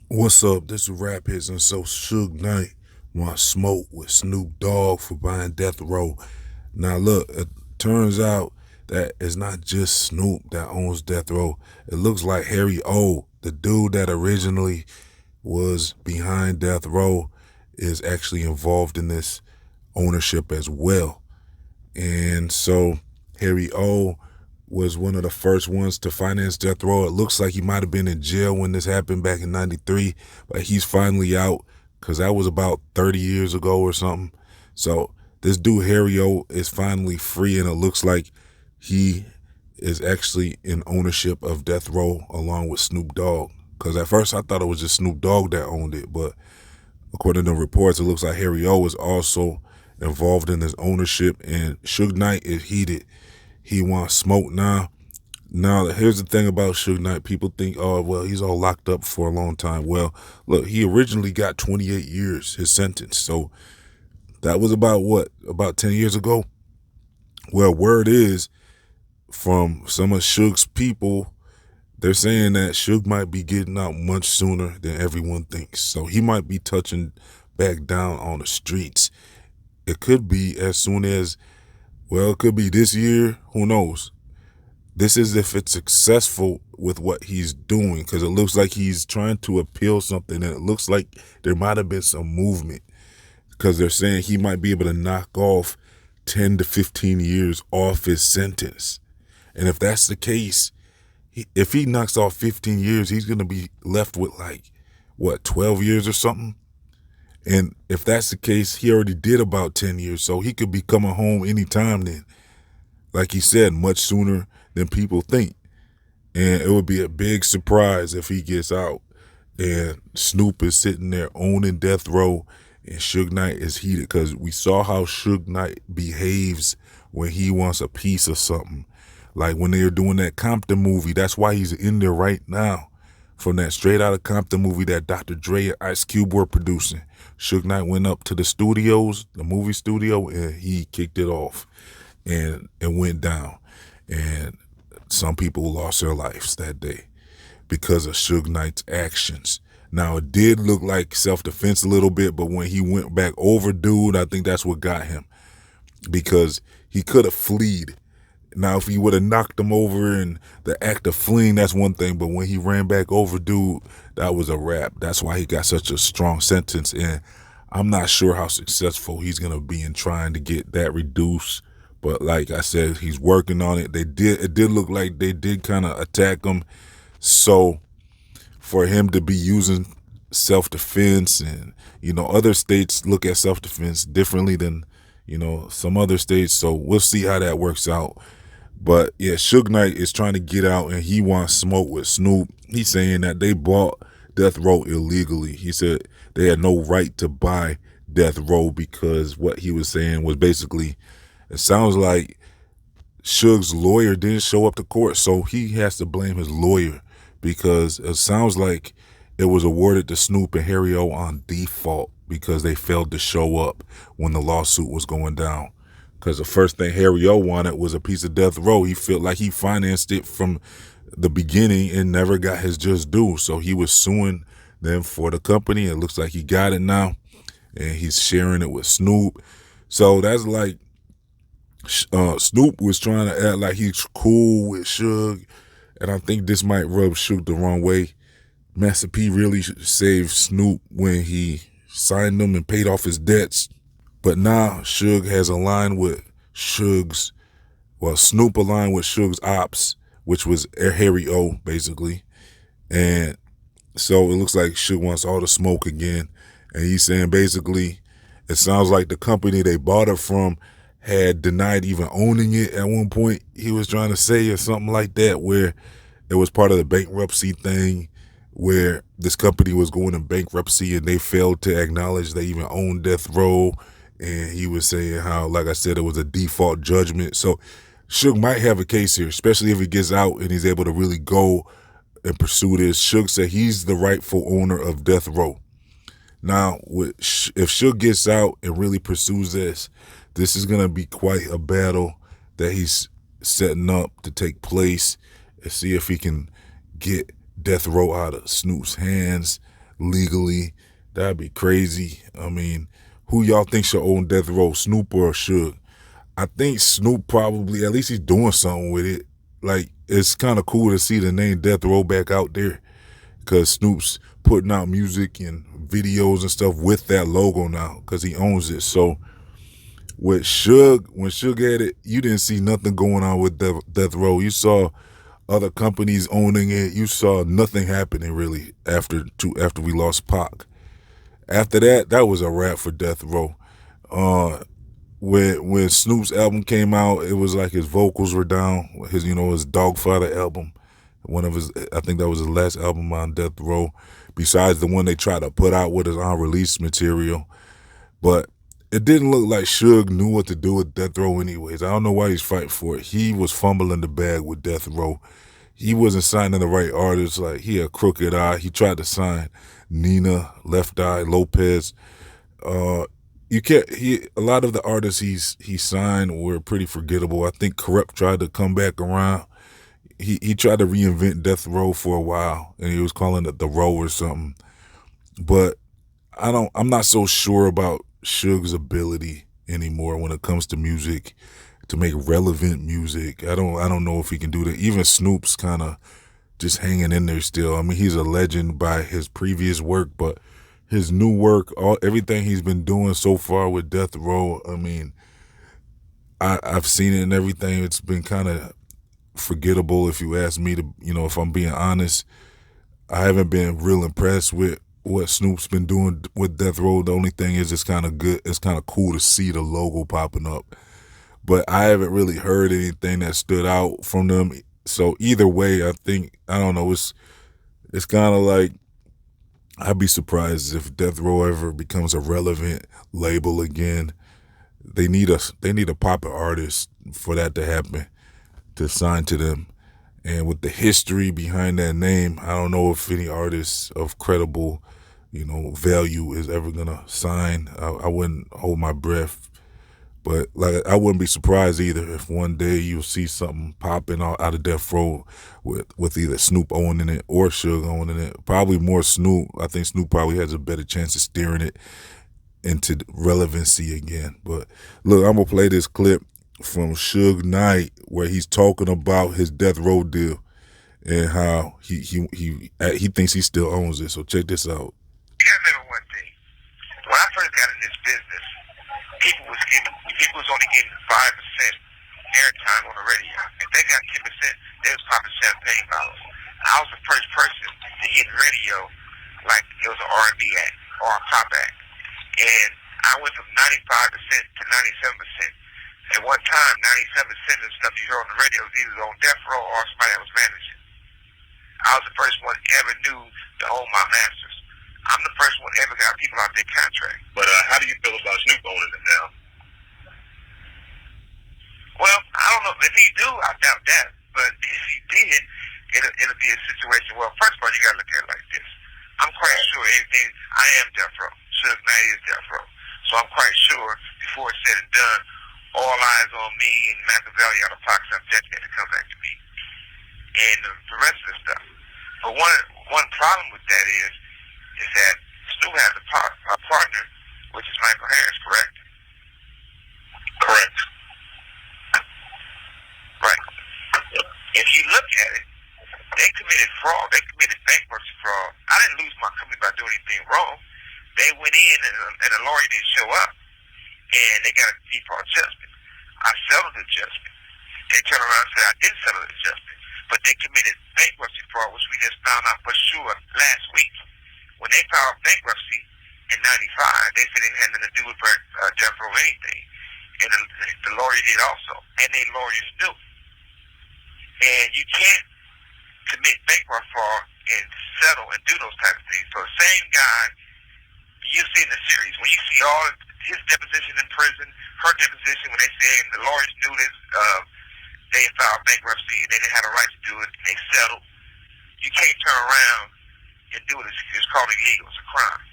What's up? This is Rap Hits, and so Suge Knight want smoke with Snoop Dogg for buying Death Row. Now look, it turns out that it's not just Snoop that owns Death Row. It looks like Harry O, the dude that originally was behind Death Row, is actually involved in this ownership as well. And so Harry O was one of the first ones to finance Death Row. It looks like he might have been in jail when this happened back in 93, but he's finally out because that was about 30 years ago or something. So this dude Harry O is finally free, and it looks like he is actually in ownership of Death Row along with Snoop Dogg. Because at first I thought it was just Snoop Dogg that owned it, but according to reports, it looks like Harry O is also involved in this ownership, and Suge Knight is heated. He wants smoke now. Now, here's the thing about Suge Knight. People think, oh, well, he's all locked up for a long time. Well, look, he originally got 28 years, his sentence. So that was about what? About 10 years ago? Well, word is from some of Suge's people, they're saying that Suge might be getting out much sooner than everyone thinks. So he might be touching back down on the streets. It could be as soon as, well, it could be this year. Who knows? This is if it's successful with what he's doing, because it looks like he's trying to appeal something, and it looks like there might have been some movement, because they're saying he might be able to knock off 10 to 15 years off his sentence. And if that's the case, if he knocks off 15 years, he's going to be left with like, what, 12 years or something? And if that's the case, he already did about 10 years, so he could be coming home anytime then. Like he said, much sooner than people think. And it would be a big surprise if he gets out and Snoop is sitting there owning Death Row and Suge Knight is heated, because we saw how Suge Knight behaves when he wants a piece of something. Like when they were doing that Compton movie, that's why he's in there right now. From that Straight Outta Compton movie that Dr. Dre and Ice Cube were producing. Suge Knight went up to the studios, the movie studio, and he kicked it off. And it went down. And some people lost their lives that day because of Suge Knight's actions. Now, it did look like self-defense a little bit, but when he went back over dude, I think that's what got him, because he could have fleed. Now, if he would have knocked him over in the act of fleeing, that's one thing. But when he ran back over dude, that was a wrap. That's why he got such a strong sentence. And I'm not sure how successful he's going to be in trying to get that reduced. But like I said, he's working on it. It did look like they did kind of attack him. So for him to be using self-defense, and, other states look at self-defense differently than, some other states. So we'll see how that works out. But yeah, Suge Knight is trying to get out, and he wants smoke with Snoop. He's saying that they bought Death Row illegally. He said they had no right to buy Death Row, because what he was saying was basically, it sounds like Suge's lawyer didn't show up to court, so he has to blame his lawyer, because it sounds like it was awarded to Snoop and Harry O on default because they failed to show up when the lawsuit was going down. Because the first thing Harry O wanted was a piece of Death Row. He felt like he financed it from the beginning and never got his just due. So he was suing them for the company. It looks like he got it now, and he's sharing it with Snoop. So that's like Snoop was trying to act like he's cool with Suge, and I think this might rub Suge the wrong way. Master P really saved Snoop when he signed him and paid off his debts. But now Suge has aligned with Snoop aligned with Suge's ops, which was Harry O, basically. And so it looks like Suge wants all the smoke again. And he's saying basically, it sounds like the company they bought it from had denied even owning it at one point, he was trying to say, or something like that, where it was part of the bankruptcy thing, where this company was going in bankruptcy and they failed to acknowledge they even owned Death Row. And he was saying how, like I said, it was a default judgment. So Suge might have a case here, especially if he gets out and he's able to really go and pursue this. Suge said he's the rightful owner of Death Row. Now, if Suge gets out and really pursues this is going to be quite a battle that he's setting up to take place, and see if he can get Death Row out of Snoop's hands. legally. That'd be crazy. I mean, who y'all think should own death row, Snoop or Suge? I think Snoop probably, at least he's doing something with it. Like, it's kind of cool to see the name Death Row back out there because Snoop's putting out music and videos and stuff with that logo now because he owns it. So with Suge, when Suge had it, you didn't see nothing going on with Death Row. You saw other companies owning it. You saw nothing happening really after we lost Pac. After that, that was a wrap for Death Row. Uh, when Snoop's album came out, it was like his vocals were down. His Dogfather album, one of his, I think that was his last album on Death Row, besides the one they tried to put out with his unreleased material. But it didn't look like Suge knew what to do with Death Row anyways. I don't know why he's fighting for it. He was fumbling the bag with Death Row. He wasn't signing the right artists. Like, he had Crooked Eye. He tried to sign Nina, Left Eye, Lopez. You can't. A lot of the artists he signed were pretty forgettable. I think Corrupt tried to come back around. He tried to reinvent Death Row for a while, and he was calling it The Row or something. But I'm not so sure about Suge's ability anymore when it comes to music, to make relevant music. I don't know if he can do that. Even Snoop's kind of just hanging in there still. I mean, he's a legend by his previous work, but his new work, everything he's been doing so far with Death Row, I mean, I've seen it and everything. It's been kind of forgettable, if you ask me. If I'm being honest, I haven't been real impressed with what Snoop's been doing with Death Row. The only thing is, it's kind of good. It's kind of cool to see the logo popping up, but I haven't really heard anything that stood out from them. So either way, I don't know. It's kind of like, I'd be surprised if Death Row ever becomes a relevant label again. They need a popular artist for that to happen, to sign to them. And with the history behind that name, I don't know if any artist of credible, value is ever gonna sign. I wouldn't hold my breath, but like, I wouldn't be surprised either if one day you'll see something popping out of Death Row with either Snoop owning it or Suge owning it. Probably more Snoop. I think Snoop probably has a better chance of steering it into relevancy again. But look, I'm gonna play this clip from Suge Knight where he's talking about his Death Row deal and how he thinks he still owns it. So check this out. You gotta remember one thing. When I first got in this business, people was only getting 5% airtime on the radio. If they got 10%, they was popping champagne bottles. I was the first person to hit radio like it was an R&B act or a pop act. And I went from 95% to 97%. At one time, 97% of the stuff you heard on the radio was either on Death Row or somebody that was managing. I was the first one ever knew to own my masters. I'm the first one ever got people out their contract. But how do you feel about Snoop owning it now? Well, I don't know. If he do, I doubt that. But if he did, it'll be a situation. Well, first of all, you got to look at it like this. I'm quite sure everything, I am Death Row. Suge Knight is Death Row. So I'm quite sure, before it's said and done, all eyes on me and Machiavelli out of pockets, I'm definitely to come back to me. And the rest of the stuff. But one problem with that is that Snoop has a partner, which is Michael Harris, correct? Correct. Right. If you look at it, they committed fraud. They committed bankruptcy fraud. I didn't lose my company by doing anything wrong. They went in and the lawyer didn't show up, and they got a default judgment. I settled the judgment. They turned around and said I didn't settle the judgment, but they committed bankruptcy fraud, which we just found out for sure last week. When they filed bankruptcy in '95, they said it had nothing to do with Death Row or anything, and the lawyer did also, and they lawyers knew. And you can't commit bankruptcy fraud and settle and do those types of things. So the same guy you see in the series, when you see all his deposition in prison, her deposition when they said the lawyers knew this, they filed bankruptcy and they didn't have a right to do it, and they settled. You can't turn around and do it. It's called illegal. It's a crime.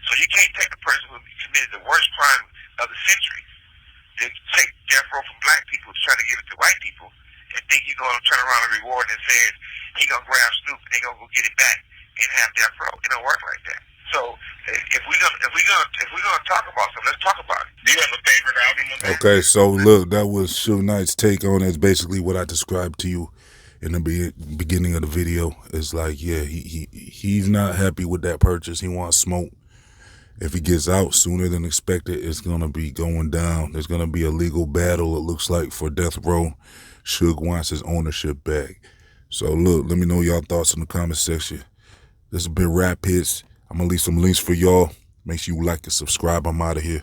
So you can't take the person who committed the worst crime of the century to take death row from black people to try to give it to white people and think you're going to turn around and reward and say he's going to grab Snoop and they're going to go get it back and have death row. It don't work like that. So if we're gonna talk about something, let's talk about it. Do you have a favorite album of that? Okay, so look, that was Suge Knight's take on it. It's basically what I described to you in the beginning of the video. It's like, yeah, he's not happy with that purchase. He wants smoke. If he gets out sooner than expected, it's gonna be going down. There's gonna be a legal battle, it looks like, for death row. Suge wants his ownership back. So look, let me know y'all thoughts in the comment section. This has been Rap Hits. I'm gonna leave some links for y'all. Make sure you like and subscribe. I'm out of here.